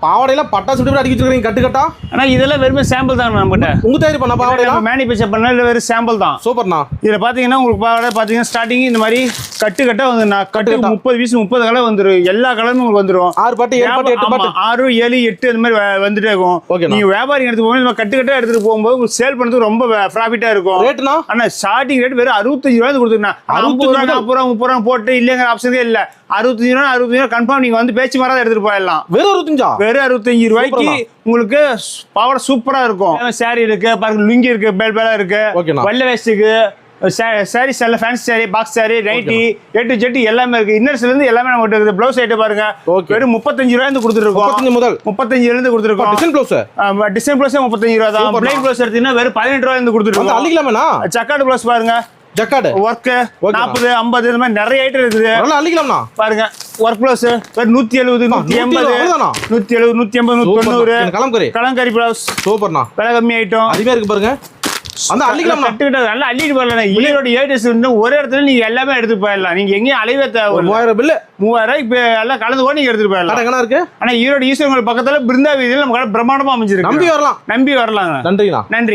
பாவாடையெல்லாம் பட்டாசு விட்டு அடிக்க வச்சிருக்கீங்க கட்டுக்கட்டா. ஆனால் இதெல்லாம் வெறும் சாம்பிள் தான் நம்மகிட்ட. உங்க தயாரி பண்ண பாவாடையெல்லாம் மேனுஃபேக்சர் பண்ண இல்லை, வெறும் சாம்பிள் தான். சூப்பர்ண்ணா. இதில் பார்த்தீங்கன்னா உங்களுக்கு பாவாடை பார்த்தீங்கன்னா ஸ்டார்டிங் இந்த மாதிரி கட்டுக்கட்டாக வந்து நான் கட்டு 30 பீஸ் 30 கலர் வந்துடும். எல்லா கலரும் உங்களுக்கு வந்துடும். 6 பாட்டு 7 பாட்டு 8 பாட்டு 6 7 8 அந்த மாதிரி வந்துட்டே இருக்கும். நீங்க வியாபாரி எடுத்து போகும்போது நம்ம கட்டுக்கட்டாக எடுத்துட்டு போகும்போது உங்களுக்கு சேல் பண்ணுறது ரொம்ப ப்ராஃபிட்டாக இருக்கும். ரேட்னா ஆனால் ஸ்டார்டிங் ரேட் வெறும் 65 ரூபாய் கொடுத்துருந்தா 60 ரூபா 40 ரூபா 30 ரூபா போட்டு இல்லைங்கிற ஆப்ஷனே இல்லை. 65 ரூபா 60 ரூபா கன்ஃபார்ம் நீங்க வந்து பேச்சு மாறாத எடுத்துட்டு போயிடலாம். வெறும் 65 வெறும் 65 ரூபாய்க்கு உங்களுக்கு பாவாடை சூப்பரா இருக்கும். சாரி இருக்கு பாருங்க, லுங்கி இருக்கு, பெல் பெலா இருக்கு, வெள்ளை வேஸ்ட்டுக்கு சாரீஸ் எல்லாம் fancy sari, box sari, nighty, A to Z எல்லாமே இருக்கு. இன்னர்ஸ்ல இருந்து எல்லாமே நம்ம கிட்ட இருக்குது. ப்ளவுஸ் ஐட்டம் பாருங்க வெறும் 35 ரூபாய் இருந்து கொடுத்துருக்கோம். 35 முதல் 35 இருந்து கொடுத்துருக்கோம். டிசைன் ப்ளவுஸ் 35 ரூபா தான். பிளைன் ப்ளவுஸ் எடுத்தீங்கன்னா வெறும் 18 ரூபாய் இருந்து கொடுத்துருக்கோம். அள்ளிக்கலாமா? ஜக்கார்டு ப்ளவுஸ் பாருங்க, ஜக்கார்டு ஒர்க் 40 50 இந்த மாதிரி நிறைய ஐட்டம் இருக்குது. நல்லா அள்ளிக்கலாம்னா பாருங்க. ஒர்க் ப்ளவுஸ் வெறும் 170 180 170 180 190 கலங்கரி ப்ளவுஸ் சூப்பர்ண்ணா. விலை கம்மி ஐட்டம் அதிகமா இருக்கு பாருங்க. அந்த அள்ளிக்கலாம் கட்டுக்கிட்ட நல்லா அள்ளிட்டு போயிடலாம். ஈரோடு ஏடிஎஸ் ஒரே இடத்துல நீங்க எல்லாமே எடுத்து போயிடலாம். நீங்க எங்கேயும் அலைவே தேவை. 3000 பில்லு 3000 இப்ப எல்லாம் கலந்து கூட நீங்க எடுத்துட்டு போயிடலாம். எங்க இருக்கு? ஆனா ஈரோடு ஈஸ்வரன் பக்கத்துல பிருந்தா வீதியில் நம்ம கடை பிரம்மாண்டமா அமைஞ்சிருக்கு. நம்பி வரலாம். நன்றி.